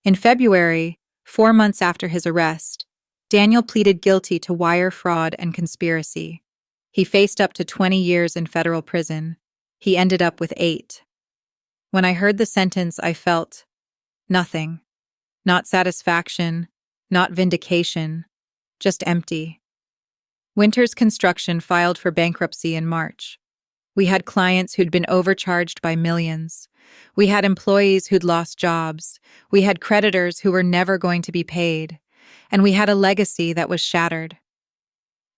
In February, 4 months after his arrest, Daniel pleaded guilty to wire fraud and conspiracy. He faced up to 20 years in federal prison. He ended up with 8. When I heard the sentence, I felt nothing. Not satisfaction, not vindication, just empty. Winters Construction filed for bankruptcy in March. We had clients who'd been overcharged by millions. We had employees who'd lost jobs. We had creditors who were never going to be paid. And we had a legacy that was shattered.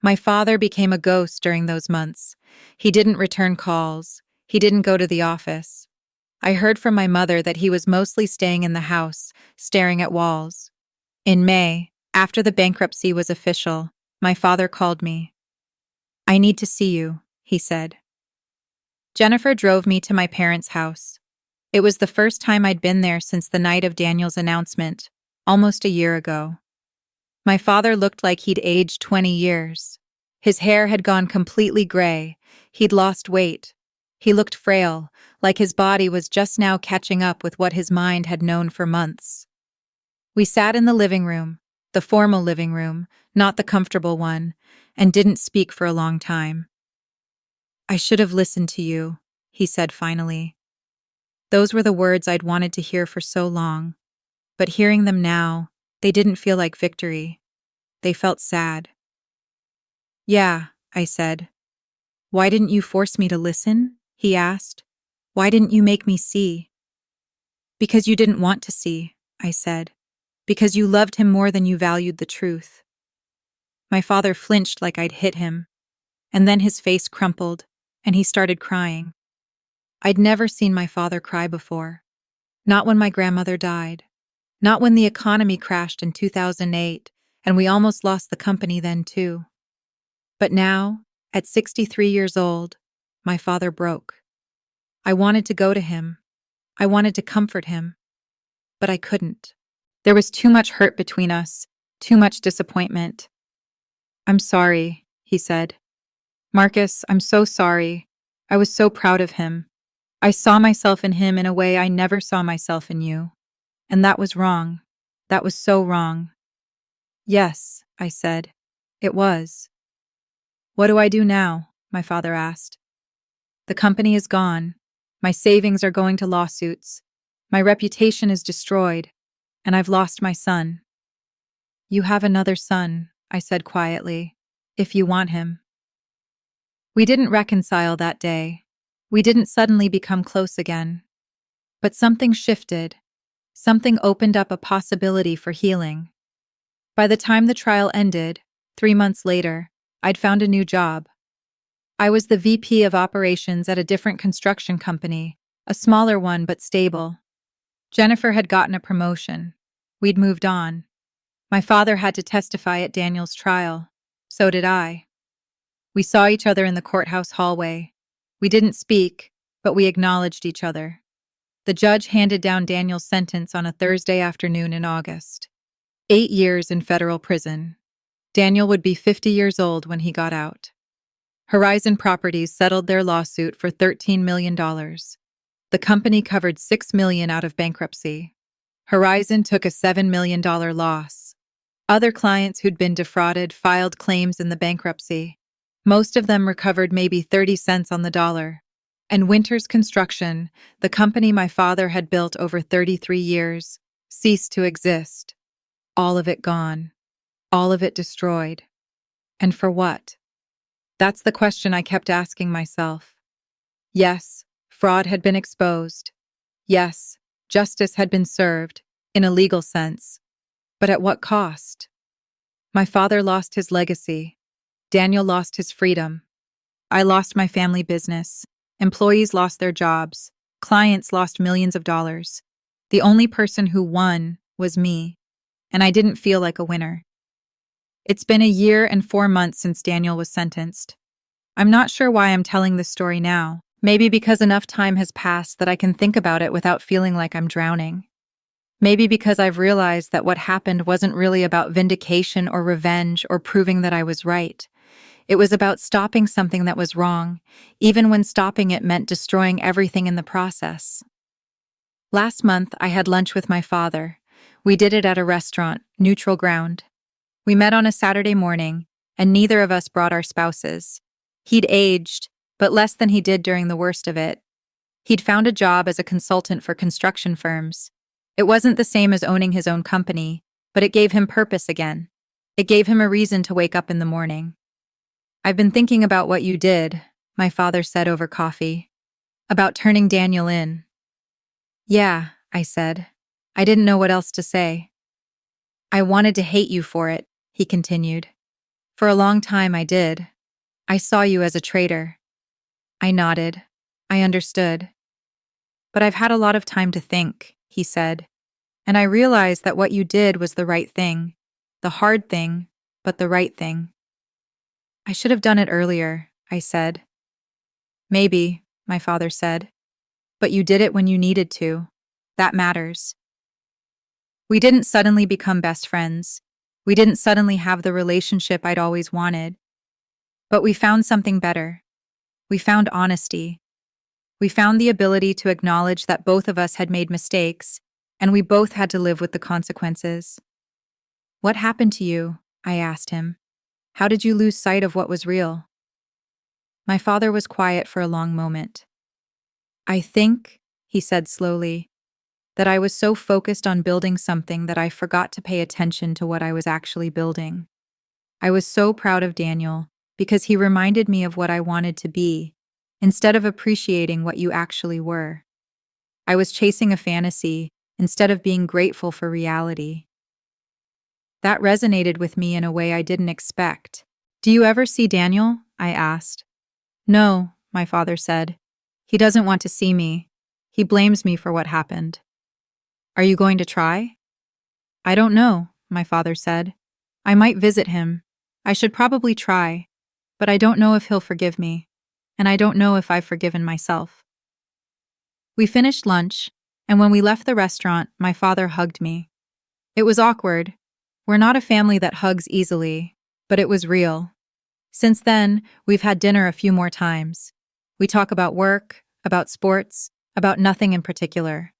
My father became a ghost during those months. He didn't return calls. He didn't go to the office. I heard from my mother that he was mostly staying in the house, staring at walls. In May, after the bankruptcy was official, my father called me. "I need to see you," he said. Jennifer drove me to my parents' house. It was the first time I'd been there since the night of Daniel's announcement, almost a year ago. My father looked like he'd aged 20 years. His hair had gone completely gray. He'd lost weight. He looked frail, like his body was just now catching up with what his mind had known for months. We sat in the living room, the formal living room, not the comfortable one, and didn't speak for a long time. "I should have listened to you," he said finally. Those were the words I'd wanted to hear for so long, but hearing them now, they didn't feel like victory. They felt sad. "Yeah," I said. "Why didn't you force me to listen?" he asked. "Why didn't you make me see?" "Because you didn't want to see," I said. "Because you loved him more than you valued the truth." My father flinched like I'd hit him, and then his face crumpled, and he started crying. I'd never seen my father cry before. Not when my grandmother died. Not when the economy crashed in 2008, and we almost lost the company then too. But now, at 63 years old, my father broke. I wanted to go to him. I wanted to comfort him. But I couldn't. There was too much hurt between us, too much disappointment. "I'm sorry," he said. "Marcus, I'm so sorry. I was so proud of him. I saw myself in him in a way I never saw myself in you. And that was wrong. That was so wrong." "Yes," I said. "It was." "What do I do now?" my father asked. "The company is gone. My savings are going to lawsuits. My reputation is destroyed. And I've lost my son." "You have another son," I said quietly, "if you want him." We didn't reconcile that day. We didn't suddenly become close again. But something shifted. Something opened up a possibility for healing. By the time the trial ended, 3 months later, I'd found a new job. I was the VP of operations at a different construction company, a smaller one but stable. Jennifer had gotten a promotion. We'd moved on. My father had to testify at Daniel's trial. So did I. We saw each other in the courthouse hallway. We didn't speak, but we acknowledged each other. The judge handed down Daniel's sentence on a Thursday afternoon in August. 8 years in federal prison. Daniel would be 50 years old when he got out. Horizon Properties settled their lawsuit for $13 million. The company covered $6 million out of bankruptcy. Horizon took a $7 million loss. Other clients who'd been defrauded filed claims in the bankruptcy. Most of them recovered maybe 30 cents on the dollar. And Winters Construction, the company my father had built over 33 years, ceased to exist. All of it gone. All of it destroyed. And for what? That's the question I kept asking myself. Yes, fraud had been exposed. Yes, justice had been served, in a legal sense. But at what cost? My father lost his legacy. Daniel lost his freedom. I lost my family business. Employees lost their jobs. Clients lost millions of dollars. The only person who won was me, and I didn't feel like a winner. It's been a year and 4 months since Daniel was sentenced. I'm not sure why I'm telling this story now. Maybe because enough time has passed that I can think about it without feeling like I'm drowning. Maybe because I've realized that what happened wasn't really about vindication or revenge or proving that I was right. It was about stopping something that was wrong, even when stopping it meant destroying everything in the process. Last month, I had lunch with my father. We did it at a restaurant, neutral ground. We met on a Saturday morning, and neither of us brought our spouses. He'd aged, but less than he did during the worst of it. He'd found a job as a consultant for construction firms. It wasn't the same as owning his own company, but it gave him purpose again. It gave him a reason to wake up in the morning. "I've been thinking about what you did," my father said over coffee. "About turning Daniel in." "Yeah," I said. I didn't know what else to say. "I wanted to hate you for it," he continued. "For a long time I did. I saw you as a traitor." I nodded. I understood. "But I've had a lot of time to think," he said. "And I realized that what you did was the right thing. The hard thing, but the right thing." "I should have done it earlier," I said. "Maybe," my father said. "But you did it when you needed to. That matters." We didn't suddenly become best friends. We didn't suddenly have the relationship I'd always wanted. But we found something better. We found honesty. We found the ability to acknowledge that both of us had made mistakes, and we both had to live with the consequences. "What happened to you?" I asked him. "How did you lose sight of what was real?" My father was quiet for a long moment. "I think," he said slowly, "that I was so focused on building something that I forgot to pay attention to what I was actually building. I was so proud of Daniel because he reminded me of what I wanted to be, instead of appreciating what you actually were. I was chasing a fantasy instead of being grateful for reality." That resonated with me in a way I didn't expect. "Do you ever see Daniel?" I asked. "No," my father said. "He doesn't want to see me. He blames me for what happened." "Are you going to try?" "I don't know," my father said. "I might visit him. I should probably try, but I don't know if he'll forgive me, and I don't know if I've forgiven myself." We finished lunch, and when we left the restaurant, my father hugged me. It was awkward. We're not a family that hugs easily, but it was real. Since then, we've had dinner a few more times. We talk about work, about sports, about nothing in particular.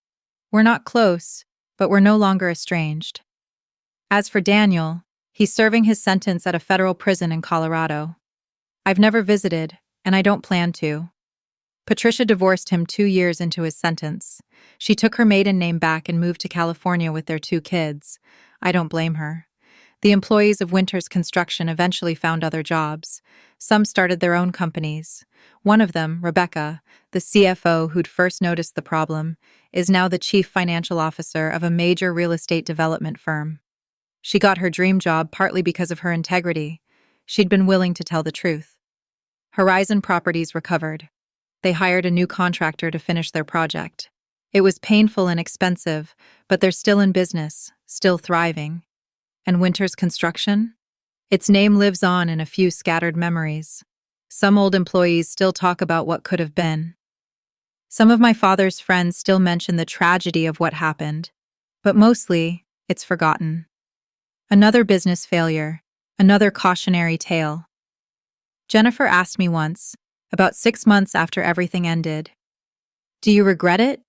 We're not close, but we're no longer estranged. As for Daniel, he's serving his sentence at a federal prison in Colorado. I've never visited, and I don't plan to. Patricia divorced him 2 years into his sentence. She took her maiden name back and moved to California with their 2 kids. I don't blame her. The employees of Winters Construction eventually found other jobs. Some started their own companies. One of them, Rebecca, the CFO who'd first noticed the problem, is now the chief financial officer of a major real estate development firm. She got her dream job partly because of her integrity. She'd been willing to tell the truth. Horizon Properties recovered. They hired a new contractor to finish their project. It was painful and expensive, but they're still in business, still thriving. And Winters Construction? Its name lives on in a few scattered memories. Some old employees still talk about what could have been. Some of my father's friends still mention the tragedy of what happened, but mostly, it's forgotten. Another business failure, another cautionary tale. Jennifer asked me once, about 6 months after everything ended, "Do you regret it?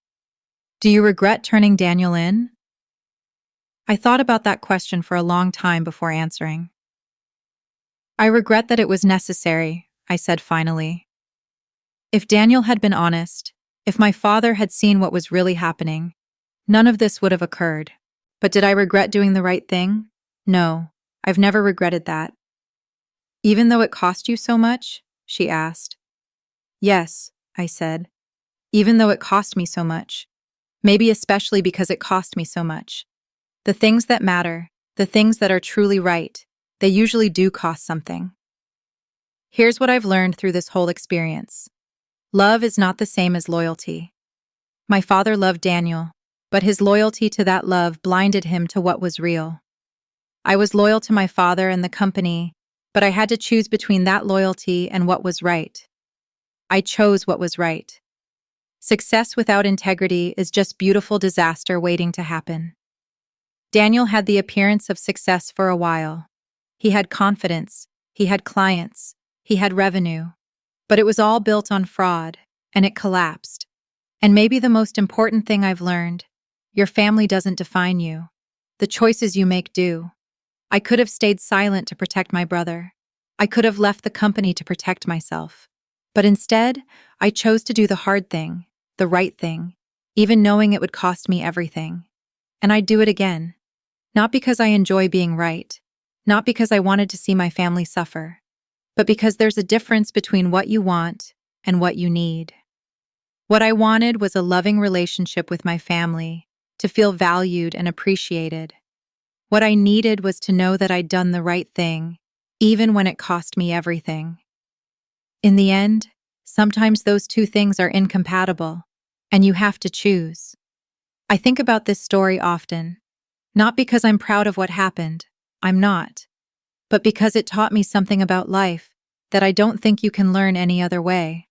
Do you regret turning Daniel in?" I thought about that question for a long time before answering. "I regret that it was necessary," I said finally. If Daniel had been honest, if my father had seen what was really happening, none of this would have occurred. But did I regret doing the right thing? No, I've never regretted that. "Even though it cost you so much?" she asked. "Yes," I said. "Even though it cost me so much. Maybe especially because it cost me so much. The things that matter, The things that are truly right, they usually do cost something. Here's what I've learned through this whole experience. Love is not the same as loyalty. My father loved Daniel, but his loyalty to that love blinded him to what was real. I was loyal to my father and the company, but I had to choose between that loyalty and what was right. I chose what was right. Success without integrity is just beautiful disaster waiting to happen. Daniel had the appearance of success for a while. He had confidence, he had clients, he had revenue. But it was all built on fraud, and it collapsed. And maybe the most important thing I've learned, your family doesn't define you. The choices you make do. I could have stayed silent to protect my brother. I could have left the company to protect myself. But instead, I chose to do the hard thing, the right thing, even knowing it would cost me everything. And I'd do it again. Not because I enjoy being right, not because I wanted to see my family suffer, but because there's a difference between what you want and what you need. What I wanted was a loving relationship with my family, to feel valued and appreciated. What I needed was to know that I'd done the right thing, even when it cost me everything. In the end, sometimes those two things are incompatible, and you have to choose. I think about this story often, not because I'm proud of what happened, I'm not, but because it taught me something about life that I don't think you can learn any other way.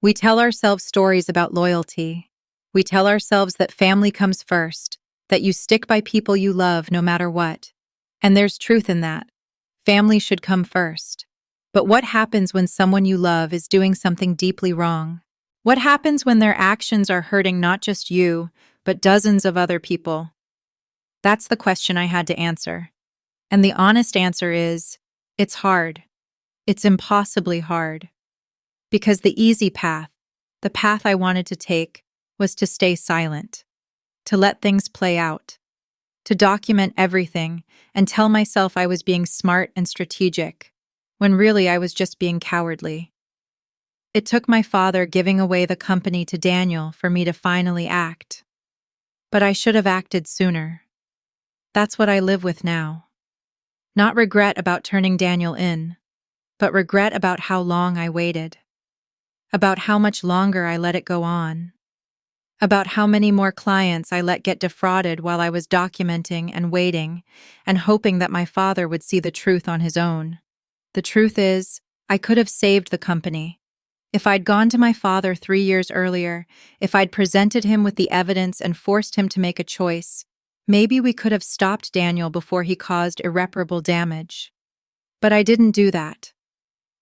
We tell ourselves stories about loyalty. We tell ourselves that family comes first, that you stick by people you love no matter what. And there's truth in that. Family should come first. But what happens when someone you love is doing something deeply wrong? What happens when their actions are hurting not just you, but dozens of other people? That's the question I had to answer. And the honest answer is, it's hard. It's impossibly hard. Because the easy path, the path I wanted to take, was to stay silent, to let things play out, to document everything and tell myself I was being smart and strategic, when really I was just being cowardly. It took my father giving away the company to Daniel for me to finally act. But I should have acted sooner. That's what I live with now. Not regret about turning Daniel in, but regret about how long I waited. About how much longer I let it go on. About how many more clients I let get defrauded while I was documenting and waiting and hoping that my father would see the truth on his own. The truth is, I could have saved the company. If I'd gone to my father 3 years earlier, if I'd presented him with the evidence and forced him to make a choice, maybe we could have stopped Daniel before he caused irreparable damage. But I didn't do that.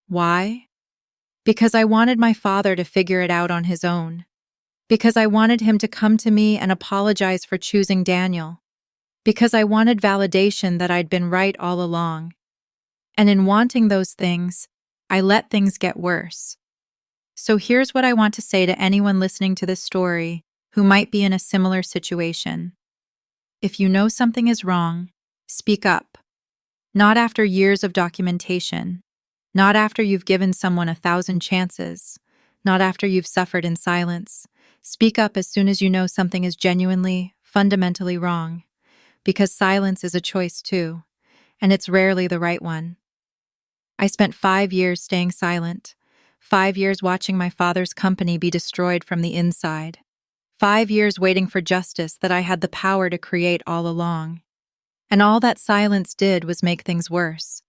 Why? Because I wanted my father to figure it out on his own. Because I wanted him to come to me and apologize for choosing Daniel. Because I wanted validation that I'd been right all along. And in wanting those things, I let things get worse. So here's what I want to say to anyone listening to this story who might be in a similar situation. If you know something is wrong, speak up. Not after years of documentation. Not after you've given someone 1,000 chances. Not after you've suffered in silence. Speak up as soon as you know something is genuinely, fundamentally wrong. Because silence is a choice too, and it's rarely the right one. I spent 5 years staying silent. 5 years watching my father's company be destroyed from the inside. 5 years waiting for justice that I had the power to create all along. And all that silence did was make things worse.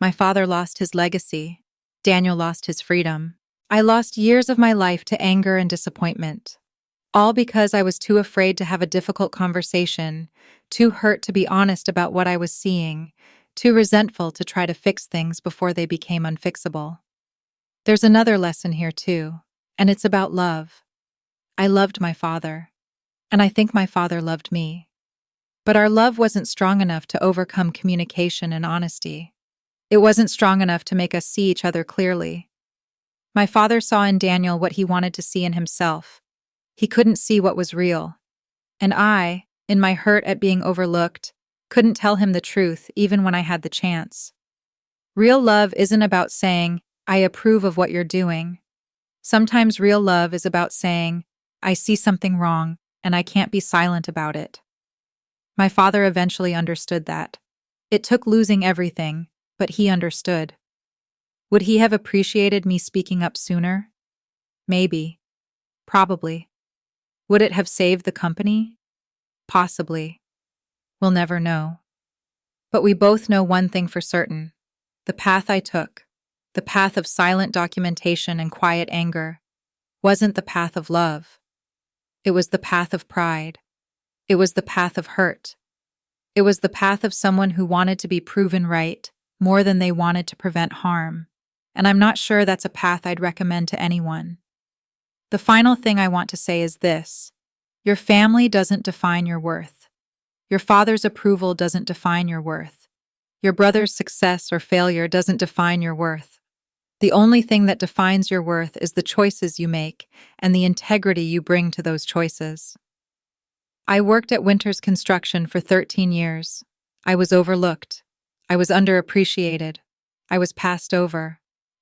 My father lost his legacy. Daniel lost his freedom. I lost years of my life to anger and disappointment. All because I was too afraid to have a difficult conversation, too hurt to be honest about what I was seeing, too resentful to try to fix things before they became unfixable. There's another lesson here too, and it's about love. I loved my father, and I think my father loved me. But our love wasn't strong enough to overcome communication and honesty. It wasn't strong enough to make us see each other clearly. My father saw in Daniel what he wanted to see in himself. He couldn't see what was real. And I, in my hurt at being overlooked, couldn't tell him the truth even when I had the chance. Real love isn't about saying, I approve of what you're doing. Sometimes real love is about saying, I see something wrong, and I can't be silent about it. My father eventually understood that. It took losing everything, but he understood. Would he have appreciated me speaking up sooner? Maybe. Probably. Would it have saved the company? Possibly. We'll never know. But we both know one thing for certain. The path I took, the path of silent documentation and quiet anger, wasn't the path of love. It was the path of pride. It was the path of hurt. It was the path of someone who wanted to be proven right more than they wanted to prevent harm. And I'm not sure that's a path I'd recommend to anyone. The final thing I want to say is this. Your family doesn't define your worth. Your father's approval doesn't define your worth. Your brother's success or failure doesn't define your worth. The only thing that defines your worth is the choices you make and the integrity you bring to those choices. I worked at Winters Construction for 13 years. I was overlooked. I was underappreciated. I was passed over.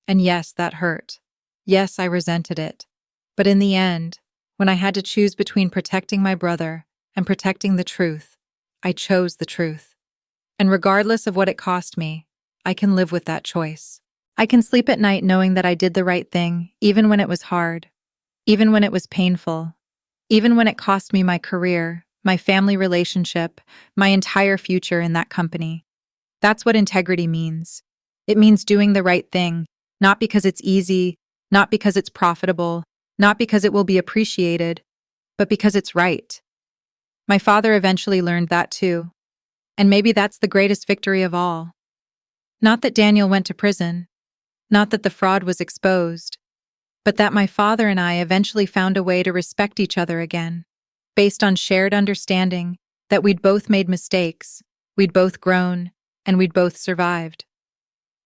And yes, that hurt. Yes, I resented it. But in the end, when I had to choose between protecting my brother and protecting the truth, I chose the truth. And regardless of what it cost me, I can live with that choice. I can sleep at night knowing that I did the right thing, even when it was hard, even when it was painful, even when it cost me my career, my family relationship, my entire future in that company. That's what integrity means. It means doing the right thing, not because it's easy, not because it's profitable, not because it will be appreciated, but because it's right. My father eventually learned that too. And maybe that's the greatest victory of all. Not that Daniel went to prison, not that the fraud was exposed, but that my father and I eventually found a way to respect each other again, based on shared understanding that we'd both made mistakes, we'd both grown, and we'd both survived.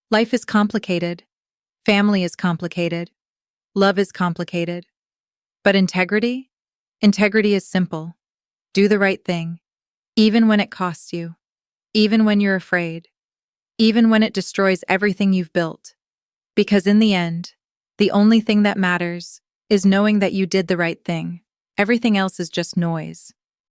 Life is complicated. Family is complicated. Love is complicated. But integrity? Integrity is simple. Do the right thing, even when it costs you, even when you're afraid, even when it destroys everything you've built. Because in the end, the only thing that matters is knowing that you did the right thing. Everything else is just noise.